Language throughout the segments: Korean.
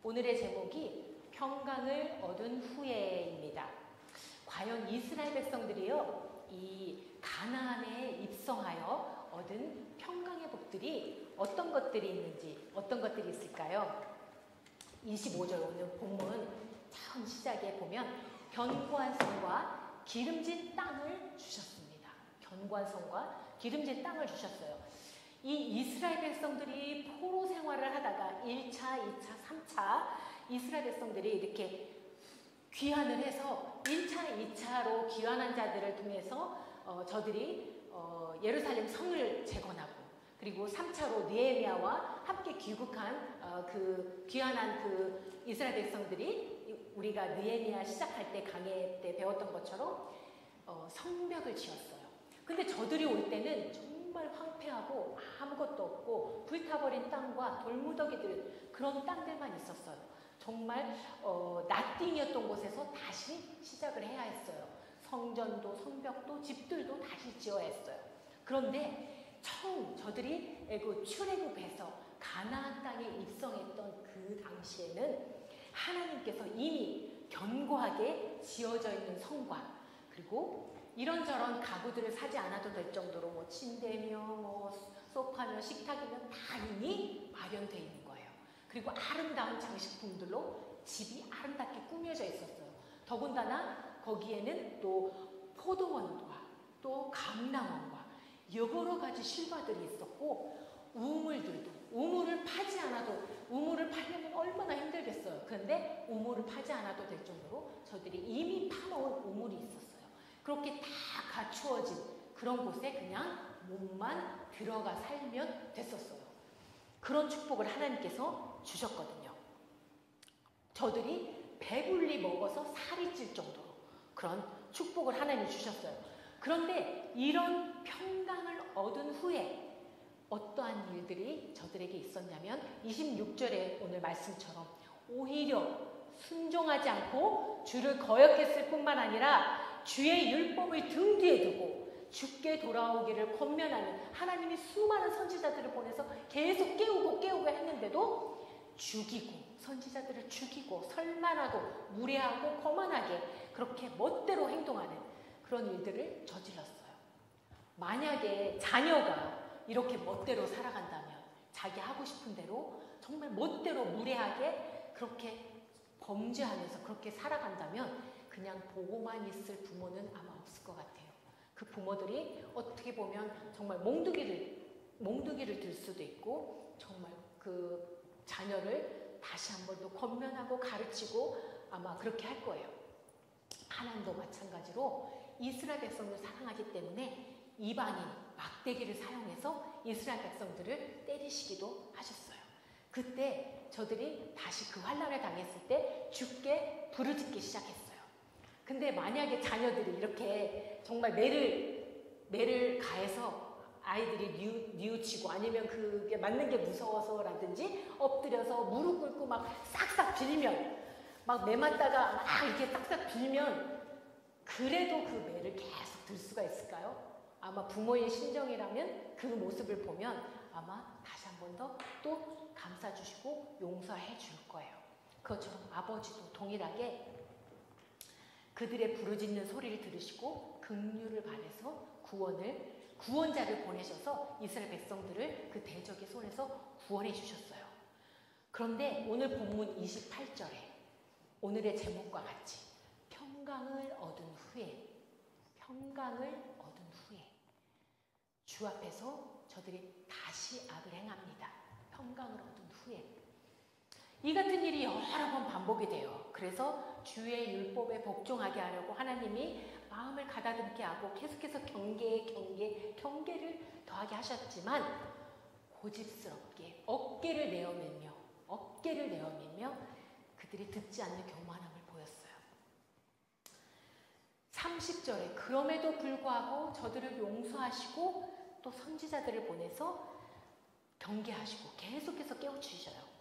오늘의 제목이 평강을 얻은 후에입니다. 과연 이스라엘 백성들이요, 이 가나안에 입성하여 얻은 평강의 복들이 어떤 것들이 있는지, 어떤 것들이 있을까요? 25절 오늘 본문 처음 시작에 보면 견고한 성과 기름진 땅을 주셨습니다. 견고한 성과 기름진 땅을 주셨어요. 이 이스라엘 백성들이 포로 생활을 하다가 1차, 2차, 3차 이스라엘 백성들이 이렇게 귀환을 해서 1차, 2차로 귀환한 자들을 통해서 저들이 예루살렘 성을 재건하고, 그리고 3차로 느헤미야와 함께 귀국한 귀환한 그 이스라엘 백성들이 우리가 느헤미야 시작할 때 강해 때 배웠던 것처럼 성벽을 지었어요. 근데 저들이 올 때는 정말 황폐하고 아무것도 없고 불타버린 땅과 돌무더기들, 그런 땅들만 있었어요. 정말 나띵이었던 곳에서 다시 시작을 해야 했어요. 성전도 성벽도 집들도 다시 지어야 했어요. 그런데 처음 저들이 출애굽해서 가나안 땅에 입성했던 그 당시에는 하나님께서 이미 견고하게 지어져 있는 성과, 그리고 이런저런 가구들을 사지 않아도 될 정도로 침대며 소파며 식탁이며 다 이미 마련되어 있는 거예요. 그리고 아름다운 장식품들로 집이 아름답게 꾸며져 있었어요. 더군다나 거기에는 또 포도원과 또 감람원과 여러 가지 실과들이 있었고, 우물을 파지 않아도, 우물을 파려면 얼마나 힘들겠어요. 그런데 우물을 파지 않아도 될 정도로 저들이 이미 파놓은 우물이 있었어요. 그렇게 다 갖추어진 그런 곳에 그냥 몸만 들어가 살면 됐었어요. 그런 축복을 하나님께서 주셨거든요. 저들이 배불리 먹어서 살이 찔 정도로 그런 축복을 하나님이 주셨어요. 그런데 이런 평강을 얻은 후에 어떠한 일들이 저들에게 있었냐면 26절에 오늘 말씀처럼 오히려 순종하지 않고 주를 거역했을 뿐만 아니라 주의 율법을 등 뒤에 두고 주께 돌아오기를 권면하는, 하나님이 수많은 선지자들을 보내서 계속 깨우고 했는데도 선지자들을 죽이고 설만하고 무례하고 거만하게 그렇게 멋대로 행동하는 그런 일들을 저질렀어요. 만약에 자녀가 이렇게 멋대로 살아간다면, 자기 하고 싶은 대로 정말 멋대로 무례하게 그렇게 범죄하면서 그렇게 살아간다면 그냥 보고만 있을 부모는 아마 없을 것 같아요. 그 부모들이 어떻게 보면 정말 몽둥이를 들 수도 있고, 정말 그 자녀를 다시 한 번 더 권면하고 가르치고 아마 그렇게 할 거예요. 하나님도 마찬가지로 이스라엘 백성을 사랑하기 때문에 이방인 막대기를 사용해서 이스라엘 백성들을 때리시기도 하셨어요. 그때 저들이 다시 그 환난을 당했을 때 주께 부르짖기 시작했어요. 근데 만약에 자녀들이 이렇게 정말 매를 가해서 아이들이 뉘우치고, 아니면 그게 맞는 게 무서워서라든지 엎드려서 무릎 꿇고 막 싹싹 빌면, 막 매 맞다가 막 이렇게 싹싹 빌면 그래도 그 매를 계속 들 수가 있을까요? 아마 부모의 심정이라면 그 모습을 보면 아마 다시 한 번 더 또 감싸주시고 용서해 줄 거예요. 그것처럼 아버지도 동일하게 그들의 부르짖는 소리를 들으시고 긍휼을 바라서 구원자를 보내셔서 이스라엘 백성들을 그 대적의 손에서 구원해 주셨어요. 그런데 오늘 본문 28절에 오늘의 제목과 같이 평강을 얻은 후에 주 앞에서 저들이 다시 악을 행합니다. 평강을 얻은 후에 이 같은 일이 여러 번 반복이 돼요. 그래서 주의 율법에 복종하게 하려고 하나님이 마음을 가다듬게 하고 계속해서 경계를 더하게 하셨지만 고집스럽게 어깨를 내어밀며 그들이 듣지 않는 교만함을 보였어요. 30절에 그럼에도 불구하고 저들을 용서하시고 또 선지자들을 보내서 경계하시고 계속해서 깨우치셔요.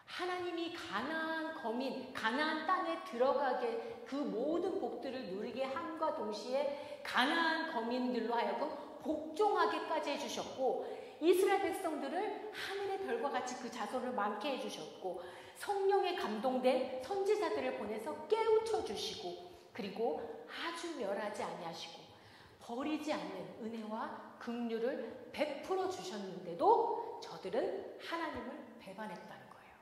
하나님이 가나안 땅에 들어가게 그 모든 복들을 누리게 함과 동시에 가나안 거민들로 하여금 복종하게까지 해주셨고, 이스라엘 백성들을 하늘의 별과 같이 같이 그 자손을 많게 해주셨고 성령에 감동된 선지자들을 보내서 깨우쳐 주시고 그리고 아주 멸하지 아니하시고 버리지 않는 은혜와 긍휼을 베풀어 주셨는데도 저들은 하나님을 배반했다는 거예요.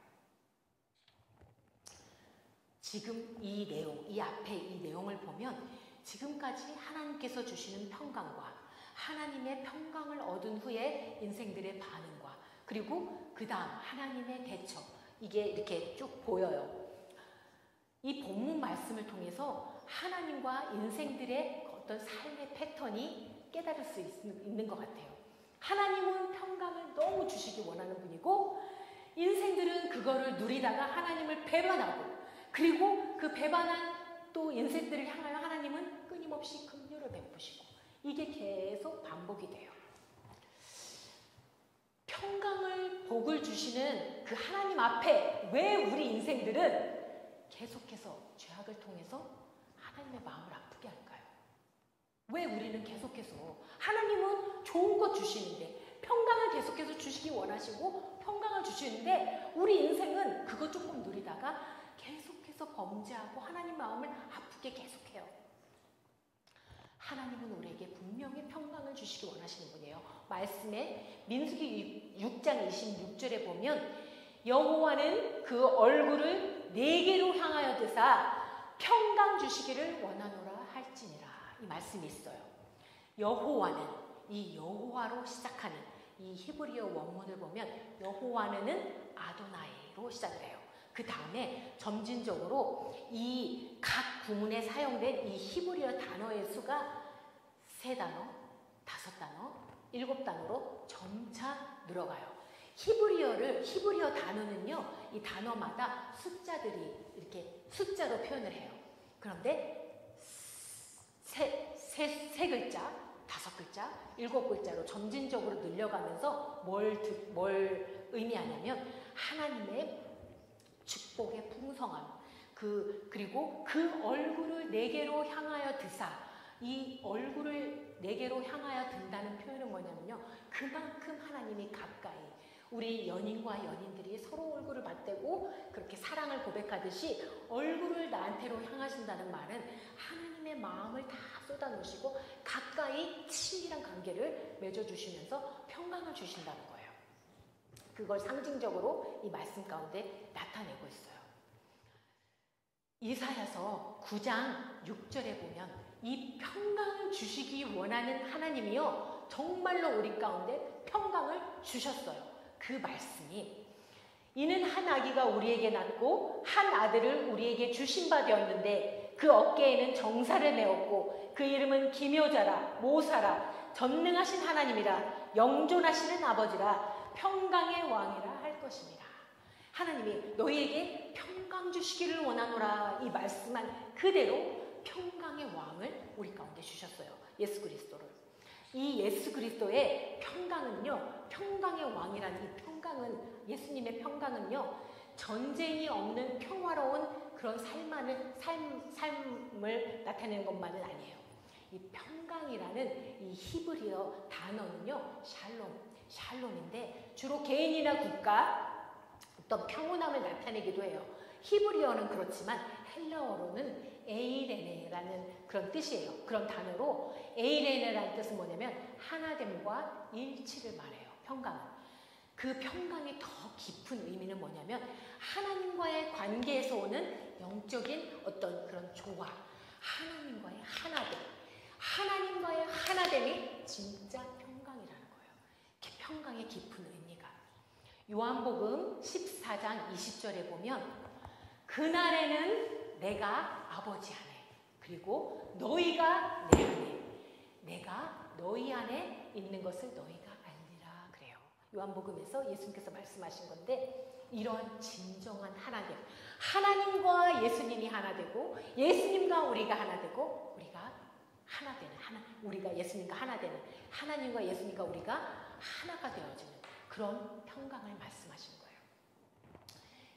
지금 이 내용, 이 앞에 이 내용을 보면 지금까지 하나님께서 주시는 평강과 하나님의 평강을 얻은 후에 인생들의 반응과 그리고 그 다음 하나님의 대처, 이게 이렇게 쭉 보여요. 이 본문 말씀을 통해서 하나님과 인생들의 어떤 삶의 패턴이 깨달을 수 있는 것 같아요. 하나님은 평강을 너무 주시기 원하는 분이고 인생들은 그거를 누리다가 하나님을 배반하고 그리고 그 배반한 또 인생들을 향하여 하나님은 끊임없이 긍휼을 베푸시고 이게 계속 반복이 돼요. 평강을 복을 주시는 그 하나님 앞에 왜 우리 인생들은 계속해서 죄악을 통해서 하나님의 마음을 아프게 할까요? 왜 우리는 계속해서 하나님은 좋은 것 주시는데 평강을 계속해서 주시기 원하시고 평강을 주시는데 우리 인생은 그거 조금 누리다가 계속해서 범죄하고 하나님 마음을 아프게 계속해요. 하나님은 우리에게 분명히 평강을 주시기 원하시는 분이에요. 말씀에 민수기 6장 26절에 보면 여호와는 그 얼굴을 네게로 향하여 드사 평강 주시기를 원하노라 할지니라. 이 말씀이 있어요. 여호와는 이 여호와로 시작하는 이 히브리어 원문을 보면 여호와는 아도나이로 시작을 해요. 그 다음에 점진적으로 이 각 구문에 사용된 이 히브리어 단어의 수가 3단어, 5단어, 7단어로 점차 늘어가요. 히브리어 단어는요, 이 단어마다 숫자들이 이렇게 숫자로 표현을 해요. 그런데 세 글자, 5글자, 7글자로 점진적으로 늘려가면서 뭘 의미하냐면 하나님의 축복의 풍성함, 그리고 그 얼굴을 내게로 향하여 드사, 이 얼굴을 내게로 향하여 든다는 표현은 뭐냐면요, 그만큼 하나님이 가까이 우리 연인과 연인들이 서로 얼굴을 맞대고 그렇게 사랑을 고백하듯이 얼굴을 나한테로 향하신다는 말은 하나님의 마음을 다 쏟아놓으시고 가까이 친밀한 관계를 맺어주시면서 평강을 주신다는 거예요. 그걸 상징적으로 이 말씀 가운데 나타내고 있어요. 이사야서 9장 6절에 보면 이 평강을 주시기 원하는 하나님이요, 정말로 우리 가운데 평강을 주셨어요. 그 말씀이 이는 한 아기가 우리에게 낳고 한 아들을 우리에게 주신 바 되었는데 그 어깨에는 정사를 메었고 그 이름은 기묘자라 모사라 전능하신 하나님이라 영존하시는 아버지라 평강의 왕이라 할 것입니다. 하나님이 너희에게 평강 주시기를 원하노라 이 말씀한 그대로 평강의 왕을 우리 가운데 주셨어요. 예수 그리스도를. 이 예수 그리스도의 평강은요, 평강의 왕이라는 이 평강은, 예수님의 평강은요, 전쟁이 없는 평화로운 그런 삶을 나타내는 것만은 아니에요. 이 평강이라는 이 히브리어 단어는요, 샬롬인데 주로 개인이나 국가 어떤 평온함을 나타내기도 해요. 히브리어는 그렇지만 헬라어로는 에이레네라는 그런 뜻이에요. 그런 단어로 에이레네라는 뜻은 뭐냐면 하나됨과 일치를 말해요. 평강은. 그 평강이 더 깊은 의미는 뭐냐면 하나님과의 관계에서 오는 영적인 어떤 그런 조화, 하나님과의 하나됨, 하나님과의 하나됨이 진짜 평강이라는 거예요. 이렇게 평강의 깊은 의미가. 요한복음 14장 20절에 보면 그날에는 내가 아버지 안에 그리고 너희가 내 안에 내가 너희 안에 있는 것을 너희가 알리라 그래요. 요한복음에서 예수님께서 말씀하신 건데 이런 진정한 하나님, 하나님과 예수님이 하나 되고 예수님과 우리가 하나 되고 우리가 하나 되는 우리가 예수님과 하나 되는 하나님과 예수님과 우리가 하나가 되어지는 그런 평강을 말씀하신 거예요.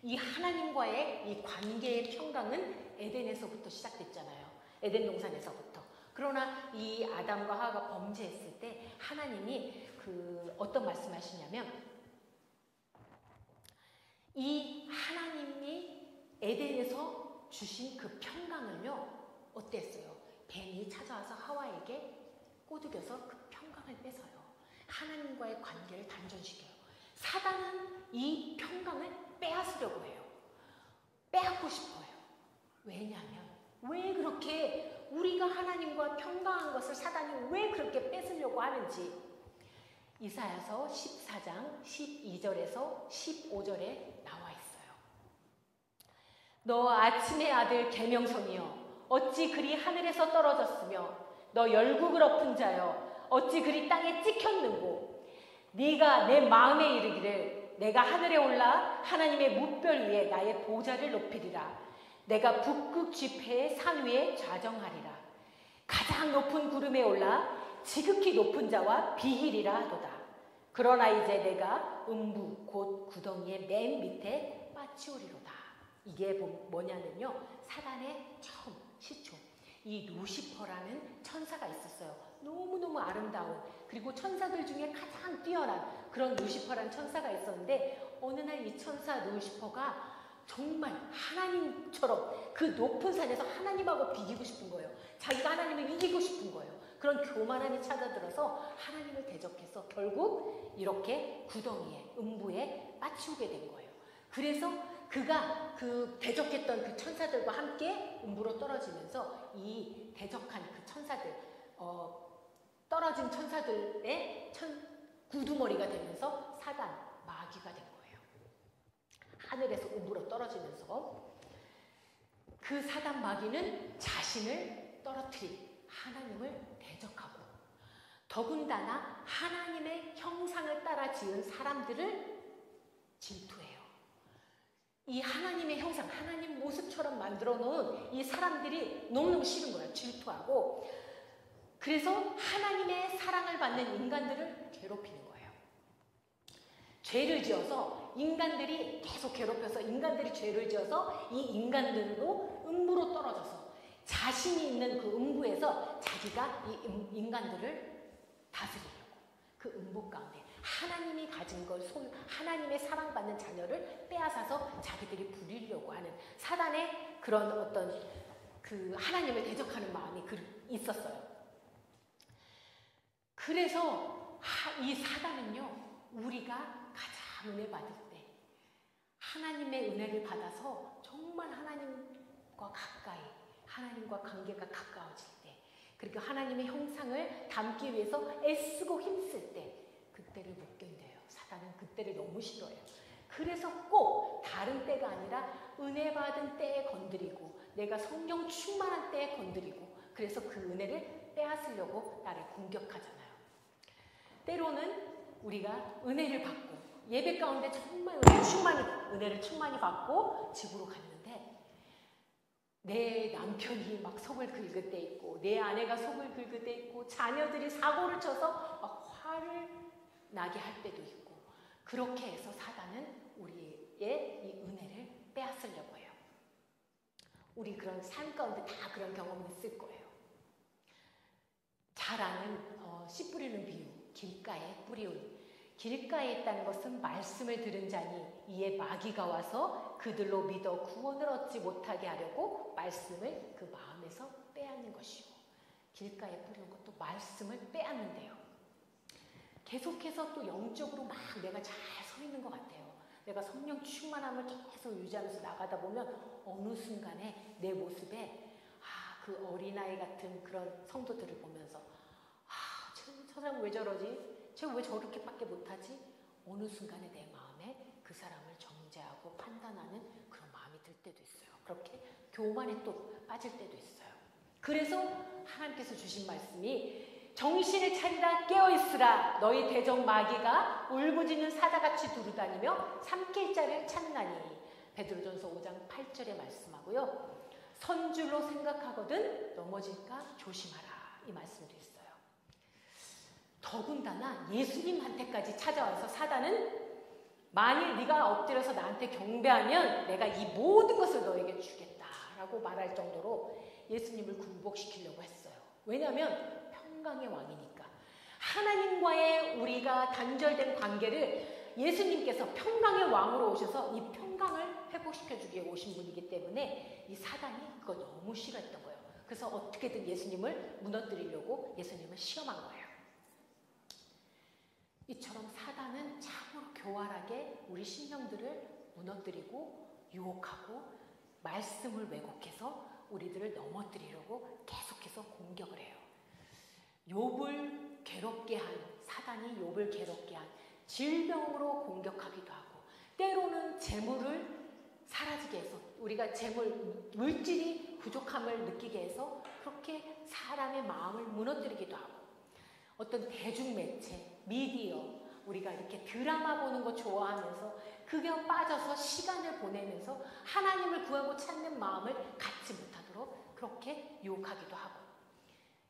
이 하나님과의 이 관계의 평강은 에덴에서부터 시작됐잖아요. 에덴 동산에서부터. 그러나 이 아담과 하와가 범죄했을 때 하나님이 어떤 말씀하시냐면 에덴에서 주신 그 평강을요, 어땠어요? 뱀이 찾아와서 하와에게 꼬드겨서 그 평강을 뺏어요. 하나님과의 관계를 단절시켜요. 사단은 이 평강을 빼앗으려고 해요. 빼앗고 싶어요. 왜냐하면 왜 그렇게 우리가 하나님과 평강한 것을 사단이 왜 그렇게 뺏으려고 하는지 이사야서 14장 12절에서 15절에 나와 있어요. 너 아침의 아들 계명성이여 어찌 그리 하늘에서 떨어졌으며 너 열국을 엎은 자여 어찌 그리 땅에 찍혔는고 네가 내 마음에 이르기를 내가 하늘에 올라 하나님의 뭇별 위에 나의 보좌를 높이리라. 내가 북극 지폐의 산 위에 좌정하리라. 가장 높은 구름에 올라 지극히 높은 자와 비기리라 하도다. 그러나 이제 내가 음부 곧 구덩이의 맨 밑에 빠치우리로다. 이게 뭐냐면요, 사단의 처음 시초, 이 루시퍼라는 천사가 있었어요. 너무너무 아름다운, 그리고 천사들 중에 가장 뛰어난 그런 루시퍼라는 천사가 있었는데 어느 날 이 천사 루시퍼가 정말 하나님처럼 그 높은 산에서 하나님하고 비기고 싶은 거예요. 자기가 하나님을 이기고 싶은 거예요. 그런 교만함이 찾아들어서 하나님을 대적해서 결국 이렇게 구덩이에, 음부에 빠치우게 된 거예요. 그래서 그가 그 대적했던 그 천사들과 함께 음부로 떨어지면서 이 대적한 그 천사들, 떨어진 천사들의 구두머리가 되면서 사단, 마귀가 된 거예요. 하늘에서 음부로 떨어지면서 그 사단 마귀는 자신을 떨어뜨린 하나님을 대적하고 더군다나 하나님의 형상을 따라 지은 사람들을 질투해요. 이 하나님의 형상, 하나님 모습처럼 만들어 놓은 이 사람들이 너무너무 싫은 거예요. 질투하고. 그래서 하나님의 사랑을 받는 인간들을 괴롭히는 거예요. 죄를 지어서 인간들이 계속 괴롭혀서 인간들이 죄를 지어서 이 인간들로 음부로 떨어져서 자신이 있는 그 음부에서 자기가 이 인간들을 다스리려고 그 음부 가운데 하나님이 가진 걸 하나님의 사랑받는 자녀를 빼앗아서 자기들이 부리려고 하는 사단의 그런 어떤 그 하나님을 대적하는 마음이 있었어요. 그래서 이 사단은요, 우리가 가장 은혜 받을 때 하나님의 은혜를 받아서 정말 하나님과 가까이 하나님과 관계가 가까워질 때 그리고 하나님의 형상을 담기 위해서 애쓰고 힘쓸 때 그때를 못 견뎌요. 사단은 그때를 너무 싫어해요. 그래서 꼭 다른 때가 아니라 은혜 받은 때에 건드리고 내가 성령 충만한 때에 건드리고 그래서 그 은혜를 빼앗으려고 나를 공격하잖아요. 때로는 우리가 은혜를 받고 예배 가운데 정말 은혜를 충만히 받고 집으로 갔는데 내 남편이 막 속을 긁을 때 있고 내 아내가 속을 긁을 때 있고 자녀들이 사고를 쳐서 막 화를 나게 할 때도 있고 그렇게 해서 사단은 우리의 이 은혜를 빼앗으려고 해요. 우리 그런 삶 가운데 다 그런 경험이 있을 거예요. 잘 아는 씨 뿌리는 비유, 길가에 뿌리운. 길가에 있다는 것은 말씀을 들은 자니 이에 마귀가 와서 그들로 믿어 구원을 얻지 못하게 하려고 말씀을 그 마음에서 빼앗는 것이고 길가에 뿌리는 것도 말씀을 빼앗는데요. 계속해서 또 영적으로 막 내가 잘 서 있는 것 같아요. 내가 성령 충만함을 계속 유지하면서 나가다 보면 어느 순간에 내 모습에 그 어린아이 같은 그런 성도들을 보면서 저 사람 왜 저러지? 쟤 왜 저렇게밖에 못하지? 어느 순간에 내 마음에 그 사람을 정죄하고 판단하는 그런 마음이 들 때도 있어요. 그렇게 교만에 또 빠질 때도 있어요. 그래서 하나님께서 주신 말씀이 정신을 차리라 깨어있으라 너희 대적 마귀가 울부짖는 사자같이 두루다니며 삼킬 자를 찾나니 베드로전서 5장 8절에 말씀하고요. 선줄로 생각하거든 넘어질까 조심하라 이 말씀도 있어요. 더군다나 예수님한테까지 찾아와서 사단은 만일 네가 엎드려서 나한테 경배하면 내가 이 모든 것을 너에게 주겠다라고 말할 정도로 예수님을 굴복시키려고 했어요. 왜냐하면 평강의 왕이니까. 하나님과의 우리가 단절된 관계를 예수님께서 평강의 왕으로 오셔서 이 평강을 회복시켜주기에 오신 분이기 때문에 이 사단이 그걸 너무 싫어했던 거예요. 그래서 어떻게든 예수님을 무너뜨리려고 예수님을 시험한 거예요. 이처럼 사단은 참으로 교활하게 우리 심령들을 무너뜨리고 유혹하고 말씀을 왜곡해서 우리들을 넘어뜨리려고 계속해서 공격을 해요. 욥을 괴롭게 한, 사단이 욥을 괴롭게 한 질병으로 공격하기도 하고, 때로는 재물을 사라지게 해서, 우리가 재물, 물질이 부족함을 느끼게 해서 그렇게 사람의 마음을 무너뜨리기도 하고, 어떤 대중매체, 미디어, 우리가 이렇게 드라마 보는 거 좋아하면서 그게 빠져서 시간을 보내면서 하나님을 구하고 찾는 마음을 갖지 못하도록 그렇게 유혹하기도 하고,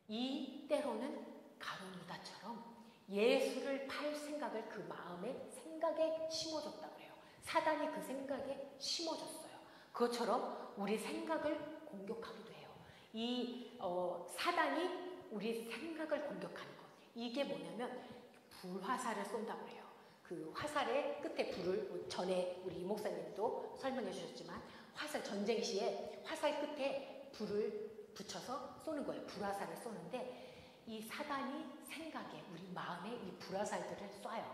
이 때로는 가룟 유다처럼 예수를 팔 생각을 그 마음에 생각에 심어줬다고 그래요. 사단이 그 생각에 심어줬어요. 그것처럼 우리 생각을 공격하기도 해요. 사단이 우리 생각을 공격하는 것, 이게 뭐냐면 불화살을 쏜다고 해요. 그 화살의 끝에 불을, 전에 우리 이 목사님도 설명해 주셨지만 화살, 전쟁 시에 화살 끝에 불을 붙여서 쏘는 거예요. 불화살을 쏘는데 이 사단이 생각에, 우리 마음에 이 불화살들을 쏴요.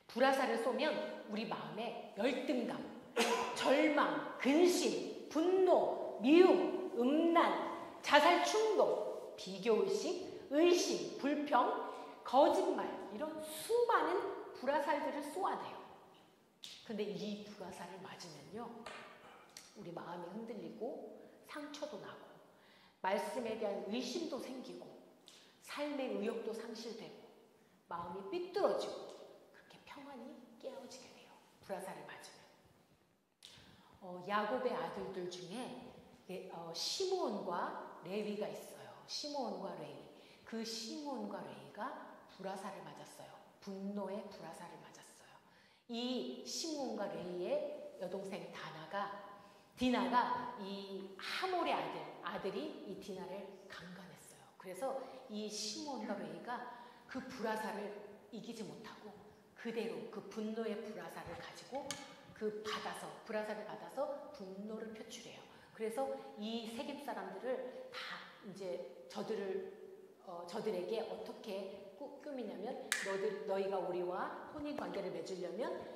불화살을 쏘면 우리 마음에 열등감, 절망, 근심, 분노, 미움, 음란, 자살 충동, 비교의식, 의심, 불평, 거짓말, 이런 수많은 불화살들을 쏘아내요. 근데 이 불화살을 맞으면요, 우리 마음이 흔들리고 상처도 나고 말씀에 대한 의심도 생기고 삶의 의욕도 상실되고 마음이 삐뚤어지고 그렇게 평안이 깨어지게 돼요. 불화살을 맞으면. 야곱의 아들들 중에 시므온과 레위가 있어요. 시므온과 레위. 그 시므온과 레위가 불화살을 맞았어요. 분노의 불화살을 맞았어요. 이 시므온과 레위의 여동생 디나가 이 하몰의 아들이 이 디나를 강간했어요. 그래서 이 시므온과 레위가 그 불화살을 이기지 못하고 그대로 그 분노의 불화살을 가지고 불화살을 받아서 분노를 표출해요. 그래서 이 세겜 사람들을 다 이제 저들에게 어떻게 꾸미냐면, 너희가 우리와 혼인 관계를 맺으려면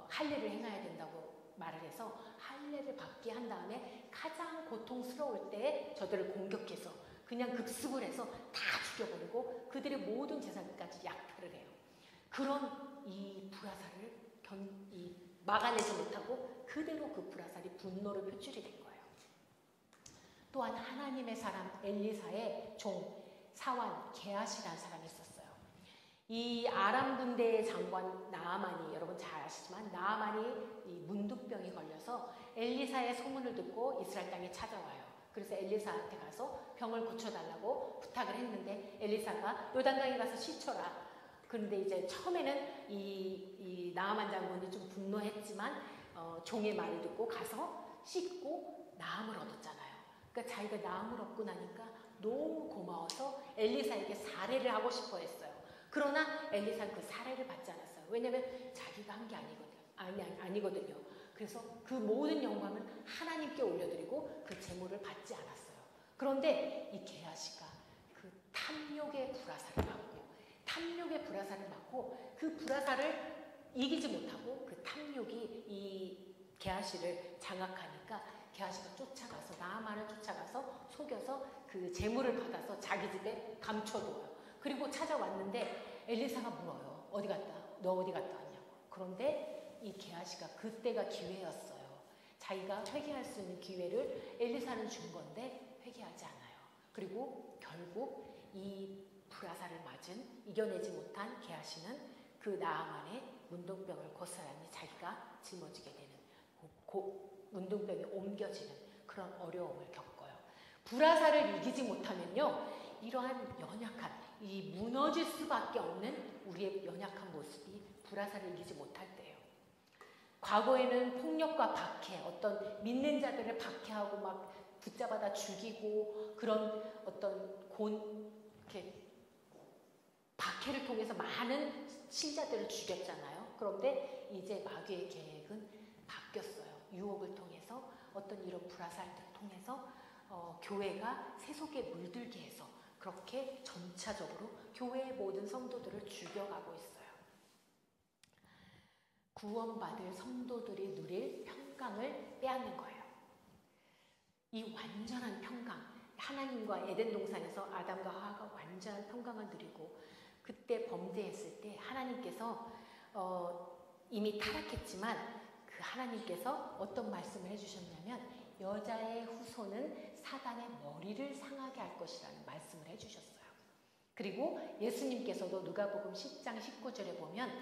할례를 행해야 된다고 말을 해서 할례를 받게 한 다음에 가장 고통스러울 때 저들을 공격해서 그냥 급습을 해서 다 죽여버리고 그들의 모든 재산까지 약탈을 해요. 그런 이 불화살을 막아내지 못하고 그대로 그 불화살이 분노를 표출이 된 거예요. 또한 하나님의 사람 엘리사의 종 사환 게하시라는 사람이 있었어요. 이 아람 군대의 장관 나아만이, 여러분 잘 아시지만 나아만이 이 문둥병이 걸려서 엘리사의 소문을 듣고 이스라엘 땅에 찾아와요. 그래서 엘리사한테 가서 병을 고쳐달라고 부탁을 했는데 엘리사가 요단강에 가서 씻쳐라. 그런데 이제 처음에는 이 나아만 장군이 좀 분노했지만 종의 말을 듣고 가서 씻고 나음을 얻었잖아요. 그러니까 자기가 나음을 얻고 나니까 너무 고마워서 엘리사에게 사례를 하고 싶어 했어요. 그러나 엘리사는 그 사례를 받지 않았어요. 왜냐하면 자기가 한 게 아니거든요. 그래서 그 모든 영광을 하나님께 올려드리고 그 재물을 받지 않았어요. 그런데 이 게하시가 그 탐욕의 불화살을 맞고 그 불화살을 이기지 못하고 그 탐욕이 이 게하시를 장악하니까 게하시가 나아만을 쫓아가서 속여서 그 재물을 받아서 자기 집에 감춰둬요. 그리고 찾아왔는데 엘리사가 물어요. 너 어디 갔다 왔냐고. 그런데 이 게하시가 그때가 기회였어요. 자기가 회개할 수 있는 기회를 엘리사는 준 건데 회개하지 않아요. 그리고 결국 이 불화살을 맞은, 이겨내지 못한 게하시는 그 나아만의 문둥병을 고스란히 자기가 짊어지게 되는, 문둥병이 옮겨지는 그런 어려움을 겪어요. 불화살을 이기지 못하면요, 이러한 연약한, 이 무너질 수밖에 없는 우리의 연약한 모습이 불화살을 이기지 못할 때예요. 과거에는 폭력과 박해, 어떤 믿는 자들을 박해하고 막 붙잡아다 죽이고 그런 어떤 이렇게 박해를 통해서 많은 신자들을 죽였잖아요. 그런데 이제 마귀의 계획은 바뀌었어요. 유혹을 통해서 어떤 이런 불화살들을 통해서 교회가 세속에 물들게 해서 그렇게 점차적으로 교회의 모든 성도들을 죽여가고 있어요. 구원받을 성도들이 누릴 평강을 빼앗는 거예요. 이 완전한 평강, 하나님과 에덴 동산에서 아담과 하와가 완전한 평강을 누리고 그때 범죄했을 때 하나님께서 이미 타락했지만 그 하나님께서 어떤 말씀을 해주셨냐면 여자의 후손은 사단의 머리를 상하게 할 것이라는 말씀을 해주셨어요. 그리고 예수님께서도 누가복음 10장 19절에 보면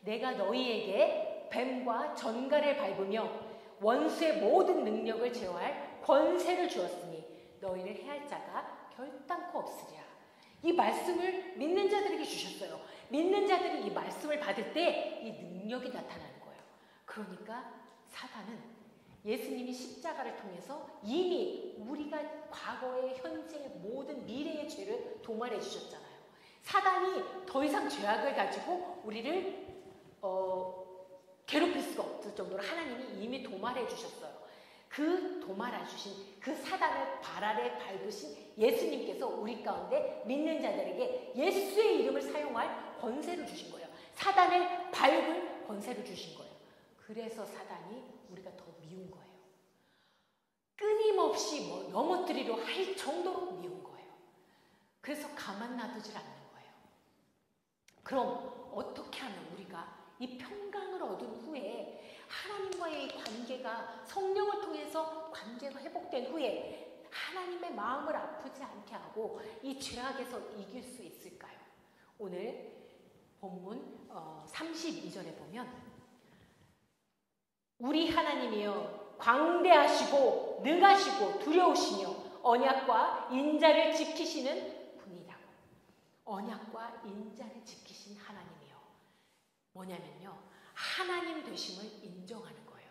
내가 너희에게 뱀과 전갈을 밟으며 원수의 모든 능력을 제어할 권세를 주었으니 너희를 해할 자가 결단코 없으리라. 이 말씀을 믿는 자들에게 주셨어요. 믿는 자들이 이 말씀을 받을 때 이 능력이 나타나는 거예요. 그러니까 사단은 예수님이 십자가를 통해서 이미 우리가 과거의 현재의 모든 미래의 죄를 도말해 주셨잖아요. 사단이 더 이상 죄악을 가지고 우리를 괴롭힐 수가 없을 정도로 하나님이 이미 도말해 주셨어요. 그 도말해 주신 그 사단을 발 아래 밟으신 예수님께서 우리 가운데 믿는 자들에게 예수의 이름을 사용할 권세를 주신 거예요. 사단을 밟을 권세를 주신 거예요. 그래서 사단이 우리가 더 미운 거예요. 끊임없이 넘어뜨리려 할 정도로 미운 거예요. 그래서 가만 놔두질 않는 거예요. 그럼 어떻게 하면 우리가 이 평강을 얻은 후에 하나님과의 관계가 성령을 통해서 관계가 회복된 후에 하나님의 마음을 아프지 않게 하고 이 죄악에서 이길 수 있을까요? 오늘 본문 32절에 보면 우리 하나님이여 광대하시고 능하시고 두려우시며 언약과 인자를 지키시는 분이라고. 언약과 인자를 지키신 하나님이요. 뭐냐면요, 하나님 되심을 인정하는 거예요.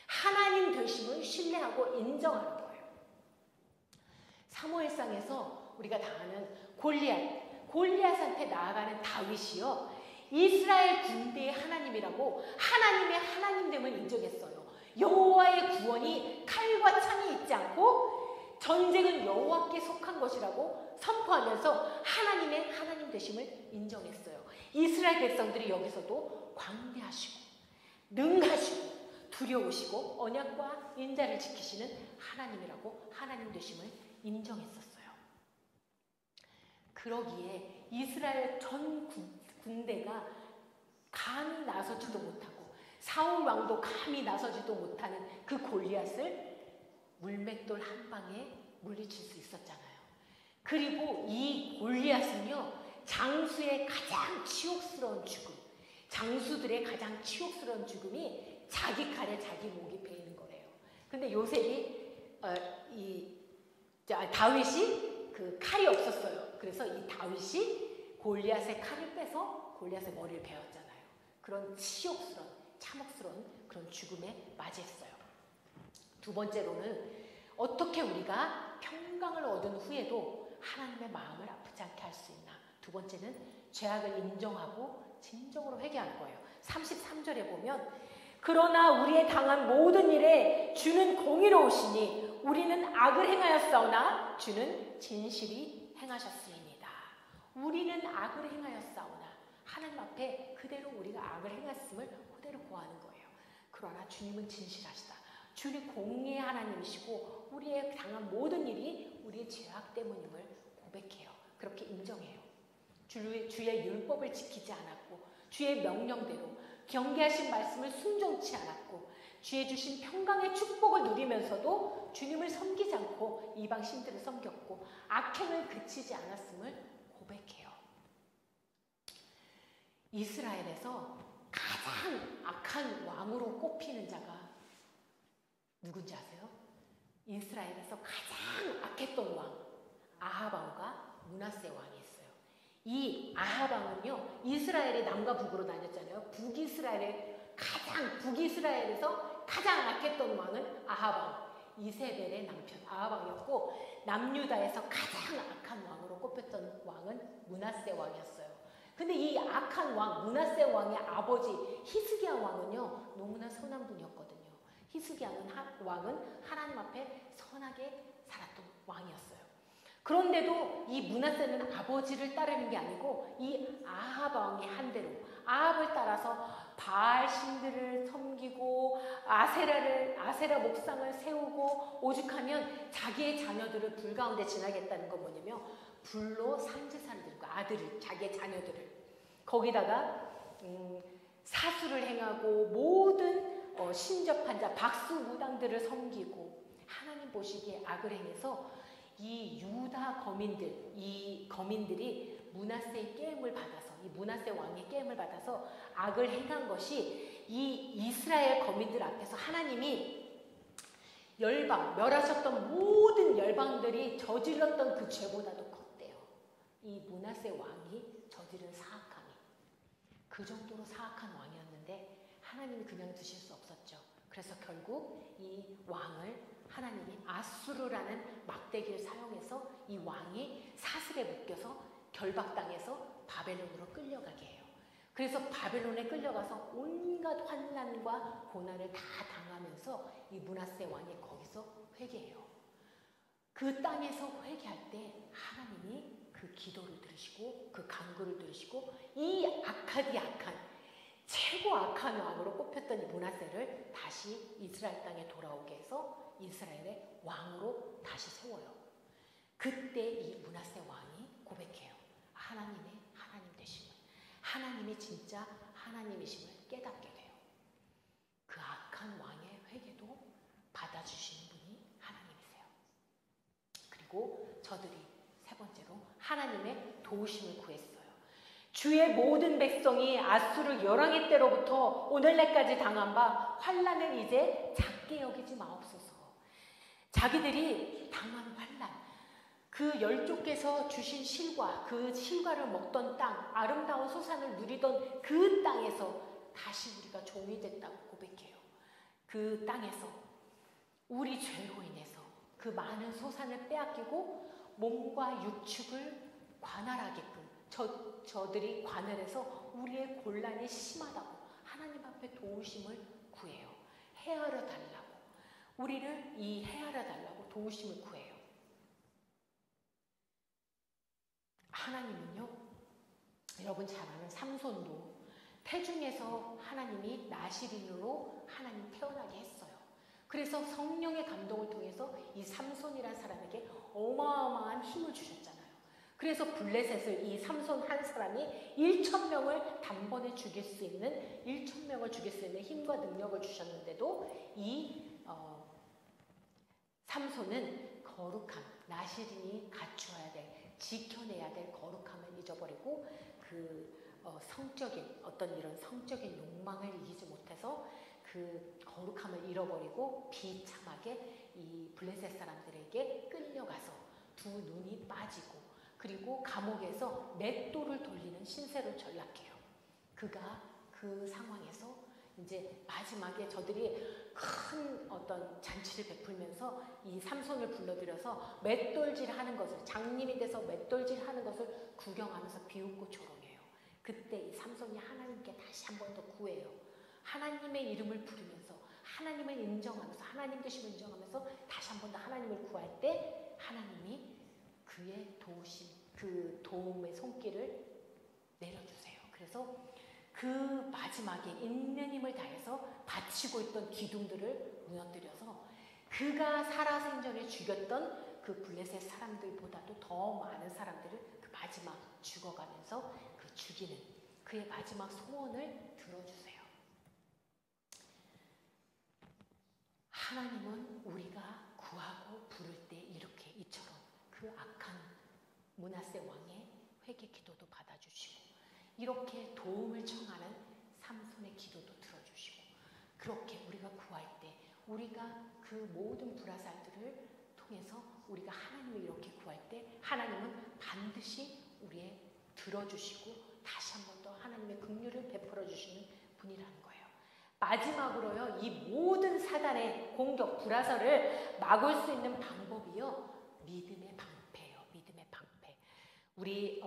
하나님 되심을 신뢰하고 인정하는 거예요. 사무엘상에서 우리가 다 아는 골리앗한테 나아가는 다윗이요, 이스라엘 군대의 하나님이라고 하나님의 하나님됨을 인정했어요. 여호와의 구원이 칼과 창이 있지 않고 전쟁은 여호와께 속한 것이라고 선포하면서 하나님의 하나님 되심을 인정했어요. 이스라엘 백성들이 여기서도 광대하시고 능하시고 두려우시고 언약과 인자를 지키시는 하나님이라고 하나님 되심을 인정했었어요. 그러기에 이스라엘 전 군대가 감히 나서지도 못하고 사울 왕도 감히 나서지도 못하는 그 골리앗을 물맷돌 한 방에 물리칠 수 있었잖아요. 그리고 이 골리앗은요, 장수의 가장 치욕스러운 죽음, 장수들의 가장 치욕스러운 죽음이 자기 칼에 자기 목이 베이는 거래요. 근데 다윗이 그 칼이 없었어요. 그래서 이 다윗이 골리앗의 칼을 빼서 골리앗의 머리를 베었잖아요. 그런 치욕스러운, 참혹스러운 그런 죽음에 맞이했어요. 두 번째로는 어떻게 우리가 평강을 얻은 후에도 하나님의 마음을 아프지 않게 할 수 있나. 두 번째는 죄악을 인정하고 진정으로 회개하는 거예요. 33절에 보면 그러나 우리의 당한 모든 일에 주는 공의로우시니 우리는 악을 행하였사오나 주는 진실이 행하셨으이니다. 우리는 악을 행하였사오나 하나님 앞에 그대로 우리가 악을 행했음을 그대로 고하는 거예요. 그러나 주님은 진실하시다. 주님 공의의 하나님이시고 우리의 당한 모든 일이 우리의 죄악 때문임을 고백해요. 그렇게 인정해요. 주의 율법을 지키지 않았고 주의 명령대로 경계하신 말씀을 순종치 않았고 주의 주신 평강의 축복을 누리면서도 주님을 섬기지 않고 이방 신들을 섬겼고 악행을 그치지 않았음을 고백해요. 이스라엘에서 가장 악한 왕으로 꼽히는 자가 누군지 아세요? 이스라엘에서 가장 악했던 왕 아합 왕과 므낫세 왕이 있어요. 이 아합 왕은요, 이스라엘이 남과 북으로 나뉘었잖아요. 북이스라엘에서 가장 악했던 왕은 아합 왕, 이세벨의 남편 아합 왕이었고, 남유다에서 가장 악한 왕으로 꼽혔던 왕은 므낫세 왕이었어요. 근데 이 악한 왕 므낫세 왕의 아버지 히스기야 왕은요, 너무나 선한 분이었거든요. 히스기야는 왕은 하나님 앞에 선하게 살았던 왕이었어요. 그런데도 이 므낫세는 아버지를 따르는 게 아니고 이 아합 왕의 한대로 아합을 따라서 바알 신들을 섬기고 아세라 목상을 세우고 오죽하면 자기의 자녀들을 불 가운데 지나겠다는 건 뭐냐면 불로 산제사를 들고 아들을, 자기의 자녀들을 거기다가 사수를 행하고 모든 신접한 자 박수무당들을 섬기고 하나님 보시기에 악을 행해서 이 유다 거민들, 이 거민들이 므낫세의 깨임을 받아서 이 므낫세 왕의 깨임을 받아서 악을 행한 것이 이 이스라엘 거민들 앞에서 하나님이 열방, 멸하셨던 모든 열방들이 저질렀던 그 죄보다도 컸대요. 이 므낫세 왕이 저지른 사악함이 그 정도로 사악한 왕이었는데 하나님이 그냥 두실 수 없었죠. 그래서 결국 이 왕을 하나님이 아수르라는 막대기를 사용해서 이 왕이 사슬에 묶여서 결박당해서 바벨론으로 끌려가게 해요. 그래서 바벨론에 끌려가서 온갖 환난과 고난을 다 당하면서 이 므낫세 왕이 거기서 회개해요. 그 땅에서 회개할 때 하나님이 그 기도를 들으시고 그 간구를 들으시고 이 악하디 악한 최고 악한 왕으로 꼽혔던 이 므낫세를 다시 이스라엘 땅에 돌아오게 해서 이스라엘의 왕으로 다시 세워요. 그때 이 므낫세 왕이 고백해요. 하나님의 하나님 되심을, 하나님이 진짜 하나님이심을 깨닫게 돼요. 그 악한 왕의 회개도 받아주시는 분이 하나님이세요. 그리고 저들이 세 번째로 하나님의 도우심을 구했어요. 주의 모든 백성이 아수르 열왕의 때로부터 오늘날까지 당한 바 환난을 이제 작게 여기지 마옵소서. 자기들이 당한 환난, 그 열조께서 주신 실과, 그 실과를 먹던 땅, 아름다운 소산을 누리던 그 땅에서 다시 우리가 종이 됐다고 고백해요. 그 땅에서 우리 죄로 인해서 그 많은 소산을 빼앗기고 몸과 육축을 관할하게끔 저들이 관할해서 우리의 곤란이 심하다고 하나님 앞에 도우심을 구해요. 헤아려 달라고, 우리를 이 헤아려 달라고 도우심을 구해요. 하나님은요, 여러분 잘 아는 삼손도 태중에서 하나님이 나시린으로 하나님 태어나게 했어요. 그래서 성령의 감동을 통해서 이 삼손이라는 사람에게 어마어마한 힘을 주셨잖아요. 그래서 블레셋을 이 삼손 한 사람이 1,000명을 단번에 죽일 수 있는 1,000명을 죽일 수 있는 힘과 능력을 주셨는데도 이 삼손은 거룩함, 나시린이 갖추어야 될, 지켜내야 될 거룩함을 잊어버리고 성적인 어떤 이런 성적인 욕망을 이기지 못해서 그 거룩함을 잃어버리고 비참하게 이 블레셋 사람들에게 끌려가서 두 눈이 빠지고 그리고 감옥에서 맷돌을 돌리는 신세로 전락해요. 그가 그 상황에서 이제 마지막에 저들이 큰 어떤 잔치를 베풀면서 이 삼손을 불러들여서 맷돌질 하는 것을, 장님이 돼서 맷돌질 하는 것을 구경하면서 비웃고 조롱해요. 그때 이 삼손이 하나님께 다시 한 번 더 구해요. 하나님의 이름을 부르면서 하나님을 인정하면서 하나님 되심을 인정하면서 다시 한 번 더 하나님을 구할 때 하나님이 그의 도우심, 그 도움의 손길을 내려주세요. 그래서 그 마지막에 있는 힘을 다해서 바치고 있던 기둥들을 무너뜨려서 그가 살아생전에 죽였던 그 블레셋 사람들보다도 더 많은 사람들을 그 마지막 죽어가면서 그 죽이는 그의 마지막 소원을 들어주세요. 하나님은 우리가 구하고 부를 때 이렇게 이처럼 그 악한 므낫세 왕의 회개 기도도 받아주시고 이렇게 도움을 청하는 삼손의 기도도 들어주시고 그렇게 우리가 구할 때 우리가 그 모든 불화살들을 통해서 우리가 하나님을 이렇게 구할 때 하나님은 반드시 우리의 들어주시고 다시 한 번 더 하나님의 긍휼을 베풀어 주시는 분이라는 거예요. 마지막으로요, 이 모든 사단의 공격, 불화살을 막을 수 있는 방법이요, 믿음의 방패예요. 믿음의 방패. 우리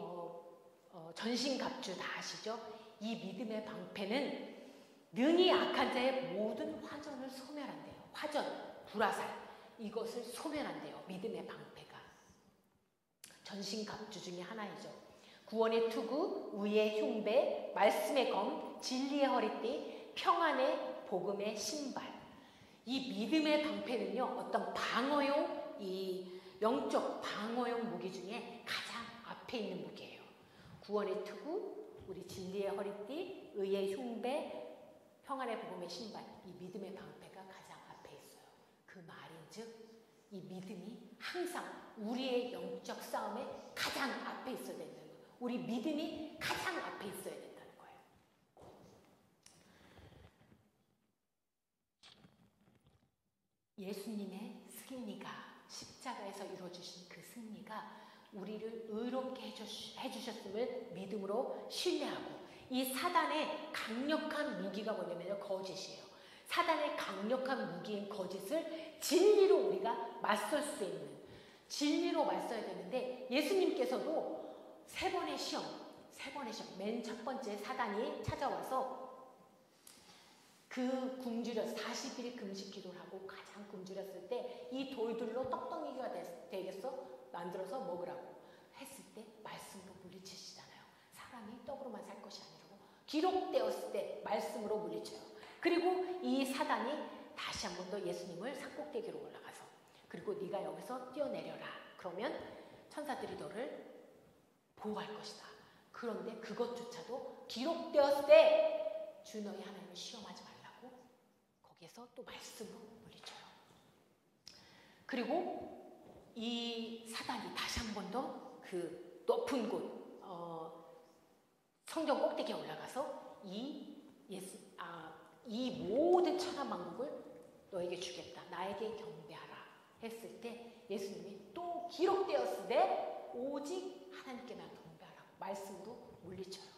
전신갑주 다 아시죠? 이 믿음의 방패는 능히 악한 자의 모든 화전을 소멸한대요. 화전, 불화살 이것을 소멸한대요. 믿음의 방패가. 전신갑주 중에 하나이죠. 구원의 투구, 의의 흉배, 말씀의 검, 진리의 허리띠, 평안의 복음의 신발. 이 믿음의 방패는요, 어떤 방어용, 이 영적 방어용 무기 중에 가장 앞에 있는 무기예요. 구원의 투구, 우리 진리의 허리띠, 의의 흉배, 평안의 복음의 신발. 이 믿음의 방패가 가장 앞에 있어요. 그 말인즉 이 믿음이 항상 우리의 영적 싸움에 가장 앞에 있어야 된다는 거예요. 우리 믿음이 가장 앞에 있어야 된다는 거예요. 예수님의 승리가, 십자가에서 이루어주신 그 승리가 우리를 의롭게 해주셨음을 믿음으로 신뢰하고, 이 사단의 강력한 무기가 뭐냐면요, 거짓이에요. 사단의 강력한 무기인 거짓을 진리로 우리가 맞설 수 있는, 진리로 맞서야 되는데, 예수님께서도 세 번의 시험, 맨 첫 번째 사단이 찾아와서 그 굶주렸, 40일 금식 기도를 하고 가장 굶주렸을 때 이 돌들로 떡덩이가 되겠어? 만들어서 먹으라고 했을 때 말씀으로 물리치시잖아요. 사람이 떡으로만 살 것이 아니라고 기록되었을 때 말씀으로 물리쳐요. 그리고 이 사단이 다시 한 번 더 예수님을 산꼭대기로 올라가서, 그리고 네가 여기서 뛰어내려라. 그러면 천사들이 너를 보호할 것이다. 그런데 그것조차도 기록되었을 때 주 너희 하나님을 시험하지 말라고 거기에서 또 말씀으로 물리쳐요. 그리고 이 사단이 다시 한 번 더 그 높은 곳, 성전 꼭대기에 올라가서 이 모든 천하 만국을 너에게 주겠다. 나에게 경배하라 했을 때 예수님이 또 기록되었을 때 오직 하나님께만 경배하라고 말씀으로 물리쳐요.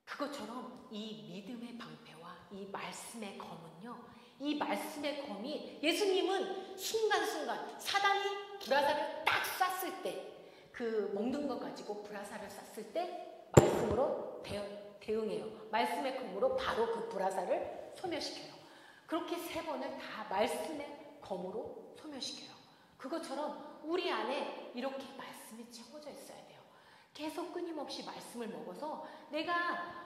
그것처럼 이 믿음의 방패와 이 말씀의 검은요, 이 말씀의 검이, 예수님은 순간순간 사단이 불화살을 딱 쐈을 때, 그 먹는 거 가지고 불화살을 쐈을 때 말씀으로 대응해요. 말씀의 검으로 바로 그 불화살을 소멸시켜요. 그렇게 세 번을 다 말씀의 검으로 소멸시켜요. 그것처럼 우리 안에 이렇게 말씀이 채워져 있어야 돼요. 계속 끊임없이 말씀을 먹어서 내가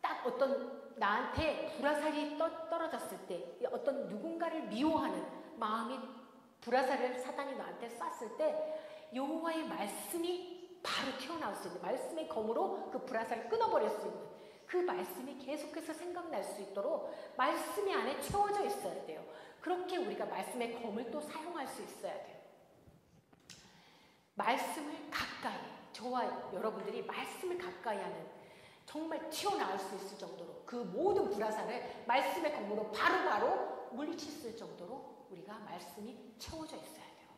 딱 어떤 나한테 불화살이 떨어졌을 때, 어떤 누군가를 미워하는 마음이, 불화살을 사단이 나한테 쐈을 때 여호와의 말씀이 바로 튀어나올 수 있는, 말씀의 검으로 그 불화살을 끊어버릴 수 있는, 그 말씀이 계속해서 생각날 수 있도록 말씀이 안에 채워져 있어야 돼요. 그렇게 우리가 말씀의 검을 또 사용할 수 있어야 돼요. 말씀을 가까이, 저와 여러분들이 말씀을 가까이 하는, 정말 튀어나올 수 있을 정도로 그 모든 불화살을 말씀의 검으로 바로바로 물리칠 수 있을 정도로 우리가 말씀이 채워져 있어야 돼요.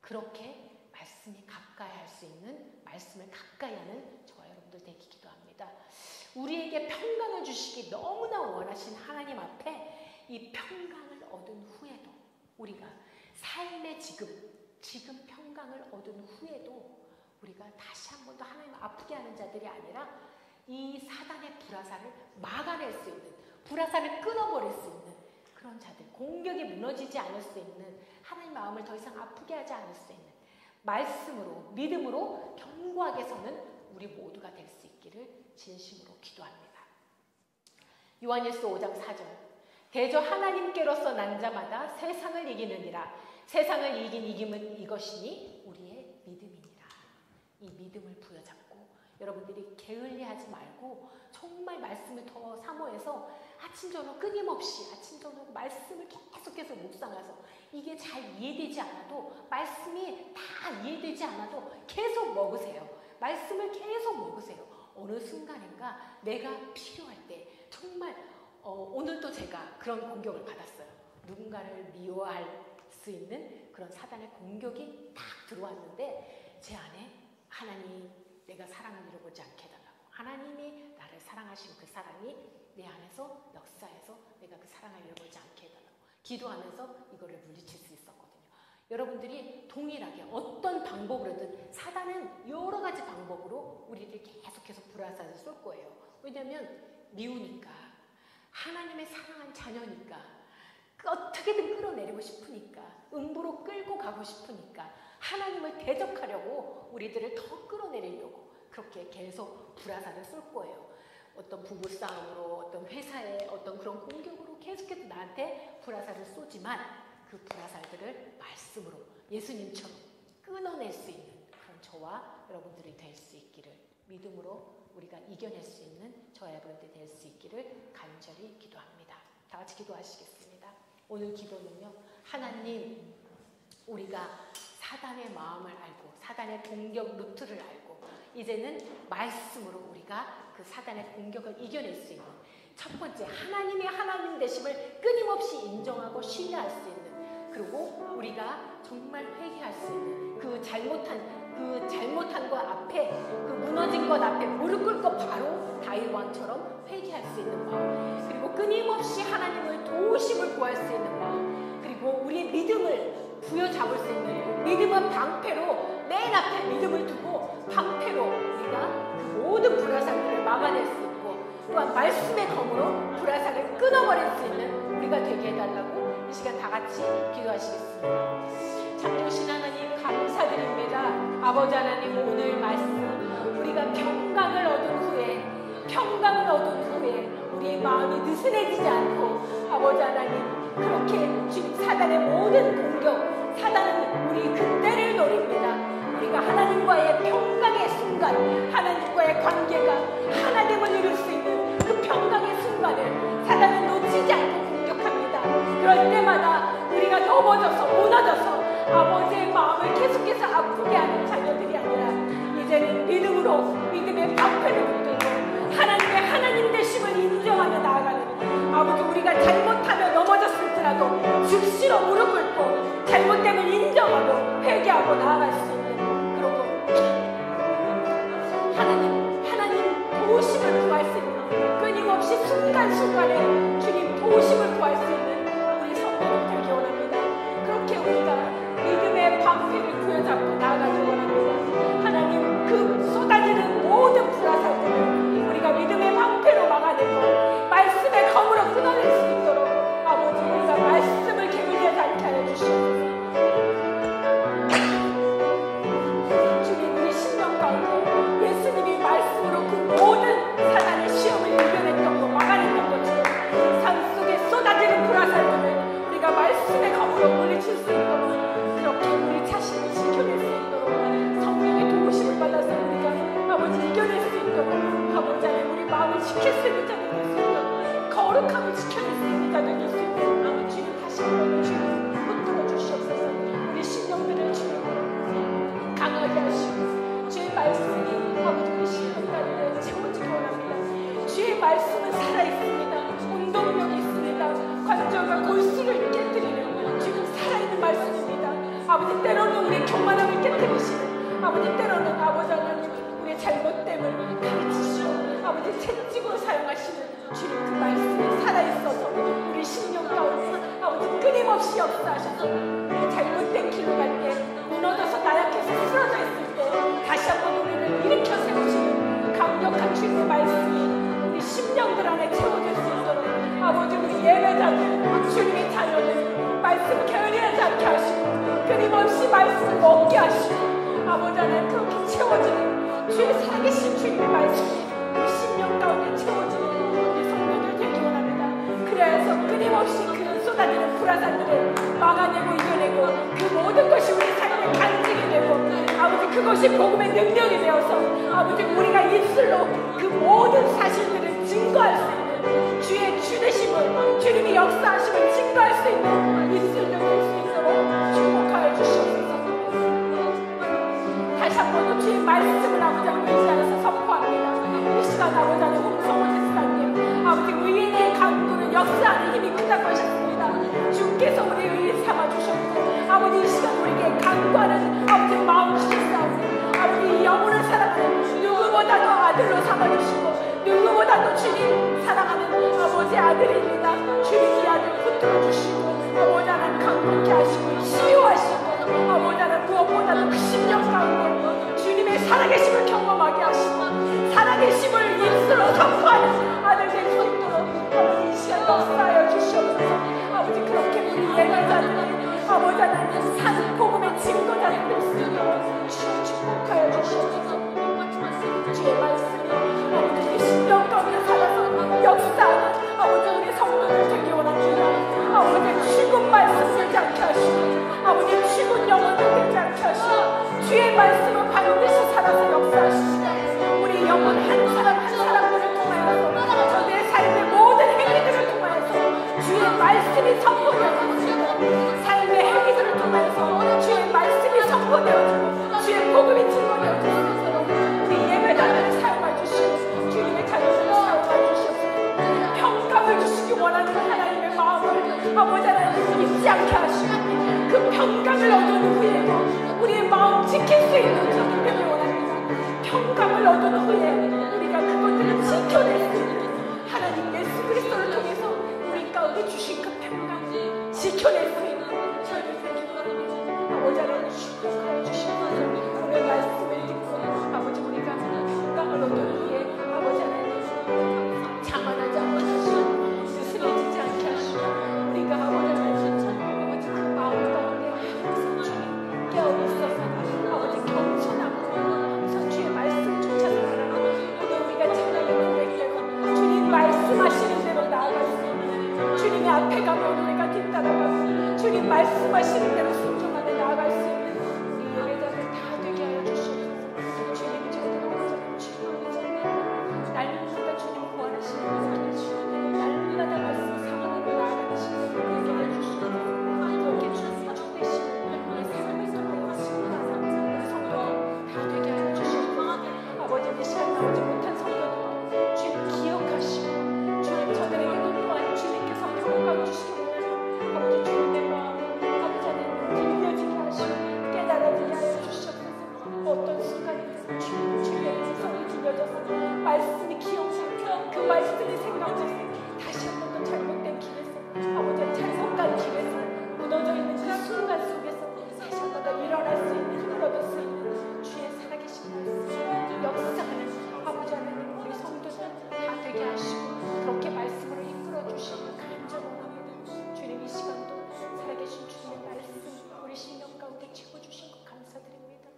그렇게 말씀이 가까이 할 수 있는, 말씀을 가까이 하는 저와 여러분들 되기 기도합니다. 우리에게 평강을 주시기 너무나 원하신 하나님 앞에 이 평강을 얻은 후에도, 우리가 삶의 지금 평강을 얻은 후에도 우리가 다시 한 번 더 하나님 아프게 하는 자들이 아니라 이 사단의 불화살을 막아낼 수 있는, 불화살을 끊어버릴 수 있는 그런 자들, 공격이 무너지지 않을 수 있는, 하나님 마음을 더 이상 아프게 하지 않을 수 있는 말씀으로, 믿음으로 견고하게 서는 우리 모두가 될 수 있기를 진심으로 기도합니다. 요한일서 5장 4절, 대저 하나님께로서 난 자마다 세상을 이기느니라. 세상을 이긴 이김은 이것이니 우리의 믿음이니라. 이 믿음을 부여잡고 여러분들이 게을리하지 말고 정말 말씀을 더 사모해서 아침 저녁 끊임없이 아침 저녁 말씀을 계속해서 묵상해서, 이게 잘 이해되지 않아도, 말씀이 다 이해되지 않아도 계속 먹으세요. 말씀을 계속 먹으세요. 어느 순간인가 내가 필요할 때, 정말 오늘도 제가 그런 공격을 받았어요. 누군가를 미워할 수 있는 그런 사단의 공격이 딱 들어왔는데 제 안에 하나님, 내가 사랑을 잃어보지 않게 해달라고, 하나님이 나를 사랑하신 그 사랑이 내 안에서 역사해서 내가 그 사랑을 잃어보지 않게 해달라고 기도하면서 이거를 물리칠 수 있었거든요. 여러분들이 동일하게 어떤 방법으로든, 사단은 여러 가지 방법으로 우리를 계속해서 불화살을 쏠 거예요. 왜냐하면 미우니까, 하나님의 사랑한 자녀니까, 어떻게든 끌어내리고 싶으니까, 음부로 끌고 가고 싶으니까, 하나님을 대적하려고 우리들을 더 끌어내리려고 그렇게 계속 불화살을 쏠 거예요. 어떤 부부싸움으로, 어떤 회사의 어떤 그런 공격으로 계속해서 나한테 불화살을 쏘지만 그 불화살들을 말씀으로 예수님처럼 끊어낼 수 있는 그런 저와 여러분들이 될 수 있기를, 믿음으로 우리가 이겨낼 수 있는 저와 여러분들이 될 수 있기를 간절히 기도합니다. 다 같이 기도하시겠습니다. 오늘 기도는요, 하나님, 우리가 사단의 마음을 알고 사단의 공격 루트를 알고 이제는 말씀으로 우리가 그 사단의 공격을 이겨낼 수 있는, 첫 번째 하나님의 하나님 되심을 끊임없이 인정하고 신뢰할 수 있는, 그리고 우리가 정말 회개할 수 있는, 그 잘못한 것 앞에, 그 무너진 것 앞에 무릎 꿇고 바로 다윗 왕처럼 회개할 수 있는 마음, 그리고 끊임없이 하나님을 도우심을 구할 수 있는 마음, 그리고 우리의 믿음을 부여잡을 수 있는, 믿음은 방패로, 맨 앞에 믿음을 두고 방패로 우리가 그 모든 불화살들을 막아낼 수 있고, 또한 말씀의 검으로 불화살을 끊어버릴 수 있는 우리가 되게 해달라고 이 시간 다 같이 기도하시겠습니다. 참 좋으신 하나님 감사드립니다. 아버지 하나님, 오늘 말씀 우리가 평강을 얻은 후에 우리의 마음이 느슨해지지 않고, 아버지 하나님, 그렇게 주님 사단의 모든 공격, 사단은 우리 그때를 노립니다. 우리가 하나님과의 평강의 순간, 하나님과의 관계가 하나됨을 이룰 수 있는 그 평강의 순간을 사단은 놓치지 않고 공격합니다. 그럴 때마다 우리가 넘어져서 무너져서 아버지의 마음을 계속해서 아프게 하는 자녀들이 아니라 이제는 믿음으로 믿음의 방패를 붙들고 하나님의 하나님 되심을 인정하며 나아가는, 아버지, 우리가 잘못하며 넘어졌을지라도 즉시로 무릎 꿇고 잘못됨을 인정하고 회개하고 나아갈 수 있는, 그리고 하나님 도우심을 구할 수 있는, 끊임없이 순간순간에 주님 도우심을 구할 수 있는 우리 성도들 되기 원합니다. 그렇게 우리가 믿음의 방패를 부여잡고 나아가기 원합니다. 하나님, 그 쏟아지는 모든 불화살들을 우리가 믿음의 방패로 막아내고 말씀의 검으로 끊어낼 수 있도록 아버지, 우리가 말씀을 게을리하지 않게 하여 주시옵소서. 주님, 우리 심령 가운데 예수님이 말씀으로 그 모든 사단의 시험을 이겨냈던 것, 막아냈던 것처럼 삶 속에 쏟아지는 불화살들을 우리가 말씀의 검으로 물리칠 수 있도록, 그렇게 우리 자신을 지켜낼 수 있도록, 성령의 도우심을 받아서 우리가 아버지 이겨낼 수 있도록, 아버지 하나님, 우리 마음을 지킬 수 있는 자들 될 수 있도록, 거룩함을 지켜낼 수 있는 자들 될 수 있도록 아버지 주님 다시 한번 주님 붙들어 주시옵소서. 우리 심령들을 주님 강하게 하시고 주의 말씀이 아버지 우리 심령 가운데 채워지기 원합니다. 주의 말씀은 살아있습니다. 운동력이 있습니다. 관절과 골수를 깨뜨리는 지금 살아있는 말씀입니다. 아버지, 때로는 우리의 교만함을 깨뜨리시는, 아버지, 때로는 아버지 하나님 우리의 잘못됨을 가르치시고 아버지 채찍으로 사용하시는 주님, 그 말씀이 살아있어서 우리 심령 가운데 아버지 끊임없이 역사하셔서 우리 잘못된 길을 갈 때, 무너져서 나약해서 쓰러져 있을 때 다시 한번 우리를 일으켜 세우시는 강력한 주님의 말씀이 우리 심령들 안에 채워질 수 있도록 아버지, 우리 예배자들, 주님의 자녀들 말씀 게을리하지 않게 하시고 끊임없이 말씀 먹게 하시고 아버지 하나님, 그렇게 채워지는 주의 살아계신 주님의 말씀이 우리 심령 가운데 채워지는 우리 성도들 되기 원합니다. 그래서 끊임없이 그 쏟아지는 불화살들을 막아내고 이겨내고 그 모든 것이 우리 삶의 간증이 되고 아버지, 그것이 복음의 능력이 되어서 아버지, 우리가 입술로 그 모든 사실들을 증거할 수 있는, 주의 주되심을, 주님이 역사하심을 증거할 수 있는 입술들 될 수 있도록 축복하여 주시옵소서. 다시 한 번 주의 말씀을 아버지 하나님 이 시간에서 선포합니다. 이 시간 아버지 하나님 홍성호 집사님, 아버지, 의인의 강구는 역사하는 힘이 크다고 하셨습니다. 주께서 우리 의인 삼아주셨고 아버지, 이 시간 우리에게 강구하는 아버지 마음 주셨사오니 아버지, 이 영혼을 사랑하는 누구보다도 아들로 삼아주시고 누구보다도 주님 사랑하는 아버지 아들입니다. 주님, 이 아들 붙들어 주시고 아버지 하나님 강건케 하시고 치유하시고 아버지 하나님 무엇보다도 그 심령 가운데 주님의 살아계심을 경험하게 하시고 살아계심을 입술로 선포하는 아들 될 수 있도록 아버지, 이 시간 역사하여 주시옵소서. 아버지, 그렇게 말씀은 바로 위에서 살아서 역사하시고 우리 영혼 한 사람 한 사람들을 통하여서 저들의 삶의 모든 행위들을 통하여서 주의 말씀이 선포되어지고 삶의 행위들을 통하여서 주의 말씀이 선포되어지고 주의 복음이 증거되어지고 우리 예배당을 사용해 주시고 주님의 자녀를 사용해 주시옵소서. 평강을 주시기 원하는 하나님의 마음을 아버지 하나님 잊지 않게 하시고 그 평강을 얻은 후에도 우리의 마음 지킬 수 있는 주님을 원합니다. 평강을 얻은 후에 우리가 그것들을 지켜낼 수 있는 하나님 예수 그리스도를 통해서 우리 가운데 주신 그 평강 지켜낼 수 있는 저희들 되기 원합니다. 아버지 하나님 축복하여 주시옵소서. 오늘 말씀을 듣고 아버지 우리가 평강을 얻은 후에 아버지 하나님 자만하지 않게 하시고 스스로지지 않게 하시고 우리가 아버지 하나님 아버지 그 마음 가운데 항상 주님 깨어 있어서 아버지 겸손하고 항상 주의 말씀 쫓아서 살아가는 오늘 우리가 찬양의 고백대로 주님 말씀하시는 대로 나아갈 수 있는 주님의 앞에 가면 우리가 뒤따라가고 주님 말씀하시는 대로 순종하며 나아갈 수 있는 우리 예배자들 다 되게 하여 주시옵소서. 주님 저희들 오늘 주님 이전에 날마다 주님 구원하시는 것을 주시고 날마다 말씀 사모하며 나아가시는 것을 되게 하여 주시옵소서. 그렇게 주님의 초대심을 우리 삶을 통하여 신뢰하는 우리 성도 다 되게 하여 주시옵소서. 아버지 이 시간 나오지 못한 성도들도 주님 기억하시고 주님 저들에게도 또한 주님께서 평강 주시기 원하는 아버지 주님의 마음 아버지 하나님 들려지게 하시고 깨달아지게 하여 주시옵소서. 어떤 순간이든 주님 주님의 음성이 들려져서 말씀이 기억나고 그 말씀이 생각져서 다시 한 번 더 잘못된 길에서 아버지 잘못 간 길에서 무너져 있는 그 순간 속에서 다시 한 번 더 일어날 수 있는 힘을 얻을 수 있는 주의 살아계신 말씀 역사하는 아버지 하나님 우리 성도들 다 되게 하시고 그렇게 말씀으로 이끌어 주시고 간절합니다. 주님 이 시간도 살아계신 주님의 말씀 우리 심령 가운데 채워주신 것 감사드립니다.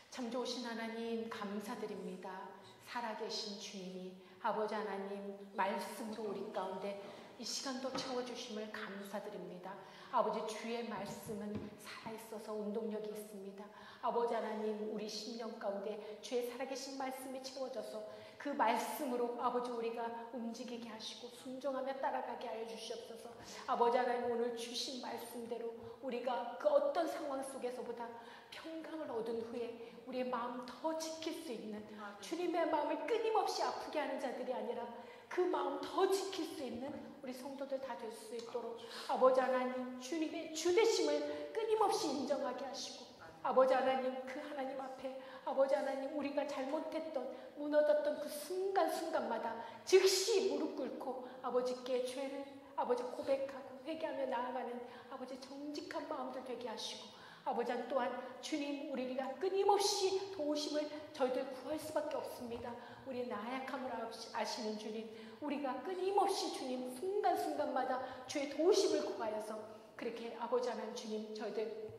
참 좋으신 하나님 감사드립니다. 살아계신 주님이 아버지 하나님 말씀으로 우리 가운데 이 시간도 채워주심을 감사드립니다. 아버지 주의 말씀은 살아있어서 운동력이 있습니다. 아버지 하나님 우리 심령 가운데 주의 살아계신 말씀이 채워져서 그 말씀으로 아버지 우리가 움직이게 하시고 순종하며 따라가게 하여 주시옵소서. 아버지 하나님 오늘 주신 말씀대로 우리가 그 어떤 상황 속에서보다 평강을 얻은 후에 우리의 마음 더 지킬 수 있는 주님의 마음을 끊임없이 아프게 하는 자들이 아니라 그 마음 더 지킬 수 있는 우리 성도들 다 될 수 있도록 아버지 하나님 주님의 주되심을 끊임없이 인정하게 하시고 아버지 하나님 그 하나님 앞에 아버지 하나님 우리가 잘못했던 무너졌던 그 순간순간마다 즉시 무릎 꿇고 아버지께 죄를 아버지 고백하고 회개하며 나아가는 아버지 정직한 마음들 되게 하시고 아버지 또한 주님 우리가 끊임없이 도우심을 저희들 구할 수밖에 없습니다. 우리의 나약함을 아시는 주님 우리가 끊임없이 주님 순간순간마다 주의 도우심을 구하여서 그렇게 아버지 하나님 주님 저희들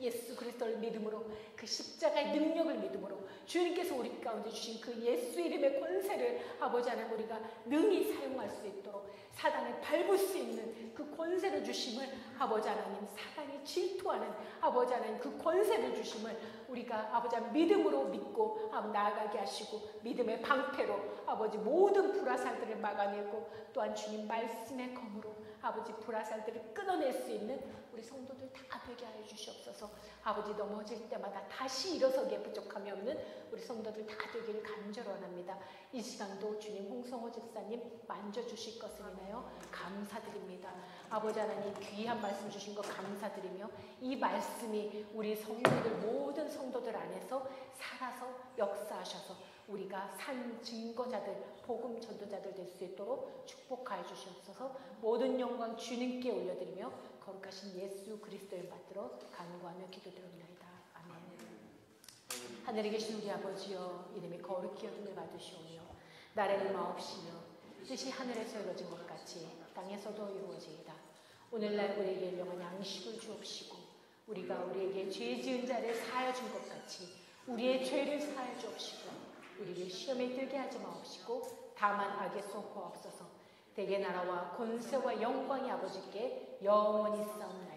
예수 그리스도를 믿음으로 그 십자가의 능력을 믿음으로 주님께서 우리 가운데 주신 그 예수 이름의 권세를 아버지 하나님 우리가 능히 사용할 수 있도록 사단을 밟을 수 있는 그 권세를 주심을 아버지 하나님 사단이 질투하는 아버지 하나님 그 권세를 주심을 우리가 아버지 하나님 믿음으로 믿고 나아가게 하시고 믿음의 방패로 아버지 모든 불화살들을 막아내고 또한 주님 말씀의 검으로 아버지 불화살들을 끊어낼 수 있는 우리 성도들 다 되게 하여 주시옵소서. 아버지 넘어질 때마다 다시 일어서기에 부족함이 없는 우리 성도들 다 되기를 간절히 원합니다. 이 시간도 주님 홍성호 집사님 만져주실 것을 인하여 감사드립니다. 아버지 하나님 귀한 말씀 주신 것 감사드리며 이 말씀이 우리 성도들 모든 성도들 안에서 살아서 역사하셔서 우리가 산 증거자들 복음 전도자들 될 수 있도록 축복하여 주시옵소서. 모든 영광 주님께 올려드리며 거룩하신 예수 그리스도를 받들어 간구하며 기도드립니다. 아멘. 하늘에 계신 우리 아버지여 이름이 거룩히 여김을 받으시오며 나라의 마옵시며 뜻이 하늘에서 이루어진 것 같이 땅에서도 이루어지이다. 오늘날 우리에게 일용할 양식을 주옵시고 우리가 우리에게 죄 지은 자를 사하여 준 것 같이 우리의 죄를 사하여 주옵시고 우리를 시험에 들게 하지 마옵시고 다만 악에서 구하옵소서. 대개 나라와 권세와 영광이 아버지께 영원히 싸움나이다.